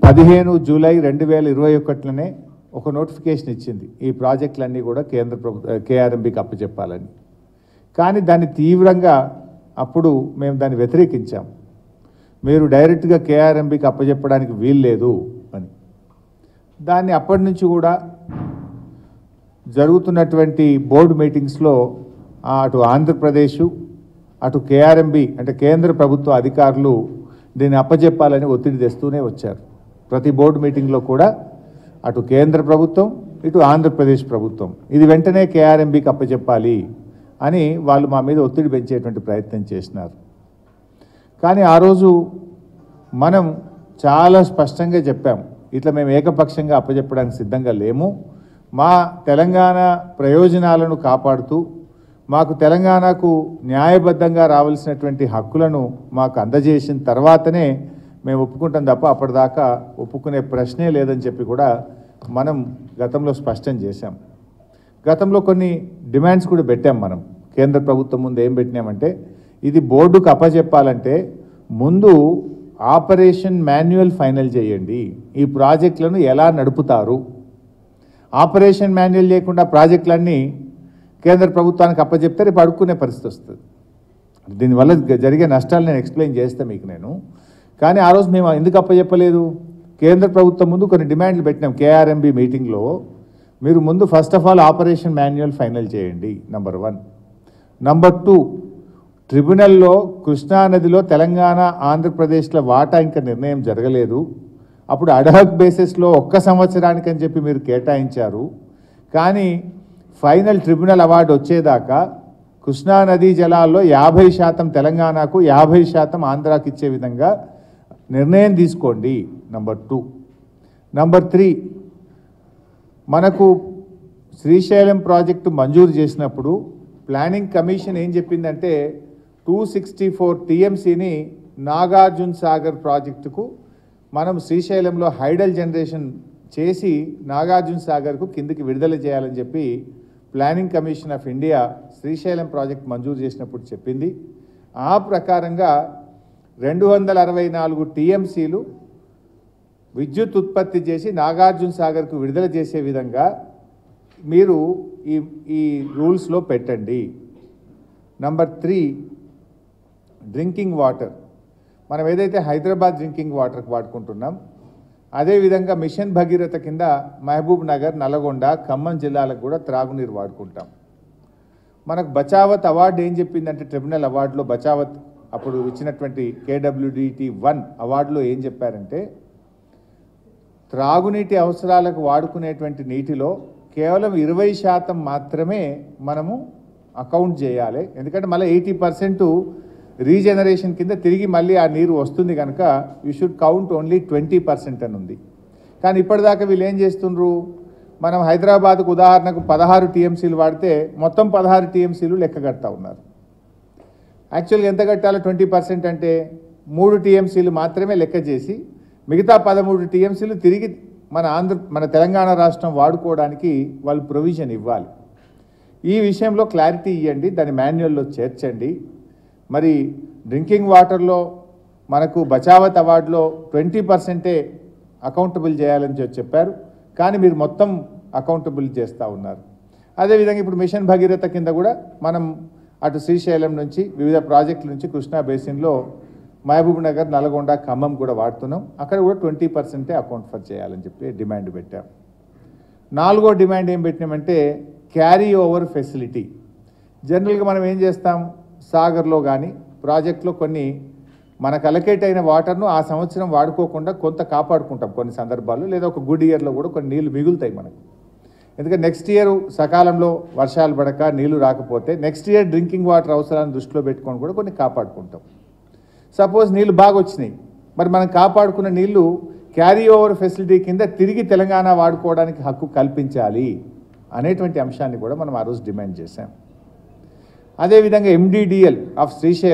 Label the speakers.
Speaker 1: 15 July 2021లోనే ఒక notification ఇచ్చింది ఈ ప్రాజెక్టులన్నీ కూడా కేంద్ర ప్రభుత్వ కేఆర్ఎంబీకి అప్పచెప్పాలని. కానీ దాన్ని తీవ్రంగా అప్పుడు మేము దాన్ని వ్యతిరేకించాం. మీరు డైరెక్ట్గా కేఆర్ఎంబీకి అప్పచెప్పడానికి వీలు లేదు అని. దాన్ని అప్పటి నుంచి కూడా జరుగుతున్నటువంటి బోర్డు మీటింగ్స్లో అటు ఆంధ్రప్రదేశ్ అటు కేఆర్ఎంబీ అంటే కేంద్ర ప్రభుత్వ అధికారులు దీన్ని అప్పచెప్పాలని ఒత్తిడి తెస్తూనే వచ్చారు. ప్రతి బోర్డు మీటింగ్లో కూడా అటు కేంద్ర ప్రభుత్వం ఇటు ఆంధ్రప్రదేశ్ ప్రభుత్వం ఇది వెంటనే కేఆర్ఎంబీకి అప్పచెప్పాలి అని వాళ్ళు మా మీద ఒత్తిడి పెంచేటువంటి ప్రయత్నం చేసినారు. కానీ ఆ రోజు మనం చాలా స్పష్టంగా చెప్పాం, ఇట్లా మేము ఏకపక్షంగా అప్పచెప్పడానికి సిద్ధంగా లేము. మా తెలంగాణ ప్రయోజనాలను కాపాడుతూ మాకు తెలంగాణకు న్యాయబద్ధంగా రావాల్సినటువంటి హక్కులను మాకు అందజేసిన తర్వాతనే మేము ఒప్పుకుంటాం తప్ప అప్పటిదాకా ఒప్పుకునే ప్రశ్నే లేదని చెప్పి కూడా మనం గతంలో స్పష్టం చేశాం. గతంలో కొన్ని డిమాండ్స్ కూడా పెట్టాం. మనం కేంద్ర ప్రభుత్వం ముందు ఏం పెట్టినామంటే, ఇది బోర్డుకు అప్పచెప్పాలంటే ముందు ఆపరేషన్ మాన్యువల్ ఫైనల్ చేయండి, ఈ ప్రాజెక్టులను ఎలా నడుపుతారు. ఆపరేషన్ మాన్యువల్ లేకుండా ప్రాజెక్టులన్నీ కేంద్ర ప్రభుత్వానికి అప్పచెప్తే రేపు అడుక్కునే పరిస్థితి వస్తుంది. దీనివల్ల జరిగే నష్టాలు నేను ఎక్స్ప్లెయిన్ చేస్తాను మీకు నేను. కానీ ఆ రోజు మేము ఎందుకు అప్పచెప్పలేదు? కేంద్ర ప్రభుత్వం ముందు కొన్ని డిమాండ్లు పెట్టినాం కేఆర్ఎంబీ మీటింగ్లో. మీరు ముందు first of all operation manual final చేయండి, నంబర్ 1. నంబర్ 2, ట్రిబ్యునల్లో కృష్ణానదిలో తెలంగాణ ఆంధ్రప్రదేశ్ల వాటా ఇంకా నిర్ణయం జరగలేదు. అప్పుడు అడ్హాక్ బేసిస్లో 1 సంవత్సరానికి అని చెప్పి మీరు కేటాయించారు. కానీ ఫైనల్ ట్రిబ్యునల్ అవార్డు వచ్చేదాకా కృష్ణానదీ జలాల్లో 50% తెలంగాణకు 50% ఆంధ్రాకి ఇచ్చే విధంగా నిర్ణయం తీసుకోండి, నంబర్ 2. నంబర్ 3, మనకు శ్రీశైలం ప్రాజెక్టు మంజూరు చేసినప్పుడు ప్లానింగ్ కమిషన్ ఏం చెప్పిందంటే 264 టీఎంసీని నాగార్జున సాగర్ ప్రాజెక్టుకు మనం శ్రీశైలంలో హైడల్ జనరేషన్ చేసి నాగార్జున సాగర్కు కిందికి విడుదల చేయాలని చెప్పి planning commission of India Srisailam project మంజూరు చేసినప్పుడు చెప్పింది. ఆ ప్రకారంగా 264 టీఎంసీలు విద్యుత్ ఉత్పత్తి చేసి నాగార్జున సాగర్కు విడుదల చేసే విధంగా మీరు ఈ రూల్స్లో పెట్టండి. Number 3, drinking water. మనం ఏదైతే హైదరాబాద్ డ్రింకింగ్ వాటర్కి వాడుకుంటున్నాం, అదేవిధంగా మిషన్ భగీరథ కింద మహబూబ్ నగర్, నల్గొండ, ఖమ్మం జిల్లాలకు కూడా త్రాగునీరు వాడుకుంటాం. మనకు బచావత్ అవార్డు ఏం చెప్పిందంటే, ట్రిబ్యునల్ అవార్డులో బచావత్ అప్పుడు ఇచ్చినటువంటి KWDT 1 అవార్డులో ఏం చెప్పారంటే, త్రాగునీటి అవసరాలకు వాడుకునేటువంటి నీటిలో కేవలం 20% మాత్రమే మనము అకౌంట్ చేయాలి. ఎందుకంటే మళ్ళీ 80% రీజనరేషన్ కింద తిరిగి మళ్ళీ ఆ నీరు వస్తుంది కనుక యూ షుడ్ కౌంట్ ఓన్లీ 20% అని ఉంది. కానీ ఇప్పటిదాకా వీళ్ళు ఏం చేస్తుండ్రు, మనం హైదరాబాద్కు ఉదాహరణకు 16 టీఎంసీలు వాడితే మొత్తం 16 టీఎంసీలు లెక్క కడతా ఉన్నారు. యాక్చువల్గా ఎంత కట్టాలో 20% అంటే 3 టీఎంసీలు మాత్రమే లెక్క చేసి మిగతా 13 టీఎంసీలు తిరిగి మన తెలంగాణ రాష్ట్రం వాడుకోవడానికి వాళ్ళు ప్రొవిజన్ ఇవ్వాలి. ఈ విషయంలో క్లారిటీ ఇవ్వండి, దాన్ని మాన్యువల్లో చేర్చండి. మరి డ్రింకింగ్ వాటర్లో మనకు బచావత్ అవార్డులో 20% అకౌంటబుల్ చేయాలని చెప్పారు, కానీ మీరు మొత్తం అకౌంటబుల్ చేస్తూ ఉన్నారు. అదేవిధంగా ఇప్పుడు మిషన్ భగీరథ కింద కూడా మనం అటు శ్రీశైలం నుంచి వివిధ ప్రాజెక్టుల నుంచి కృష్ణా బేసిన్లో మహబూబ్ నగర్, నల్గొండ, ఖమ్మం కూడా వాడుతున్నాం. అక్కడ కూడా 20% అకౌంట్ ఫర్ చేయాలని చెప్పి డిమాండ్ పెట్టాం. 4వ డిమాండ్ ఏం పెట్టినామంటే క్యారీ ఓవర్ ఫెసిలిటీ. జనరల్గా మనం ఏం చేస్తాం, సాగర్లో కానీ ప్రాజెక్టులో కొన్ని మనకు అలకేట్ అయిన వాటర్ను ఆ సంవత్సరం వాడుకోకుండా కొంత కాపాడుకుంటాం కొన్ని సందర్భాల్లో, లేదా ఒక గుడ్ ఇయర్లో కూడా కొన్ని నీళ్లు మిగులుతాయి మనకు. ఎందుకంటే నెక్స్ట్ ఇయర్ సకాలంలో వర్షాలు పడక నీళ్లు రాకపోతే నెక్స్ట్ ఇయర్ డ్రింకింగ్ వాటర్ అవసరాలను దృష్టిలో పెట్టుకొని కూడా కొన్ని కాపాడుకుంటాం. సపోజ్ నీళ్లు బాగా వచ్చినాయి, మరి మనం కాపాడుకున్న నీళ్లు క్యారీ ఓవర్ ఫెసిలిటీ కింద తిరిగి తెలంగాణ వాడుకోవడానికి హక్కు కల్పించాలి అనేటువంటి అంశాన్ని కూడా మనం ఆ రోజు డిమాండ్ చేశాం. అదేవిధంగా MDDL ఆఫ్ శ్రీశైలం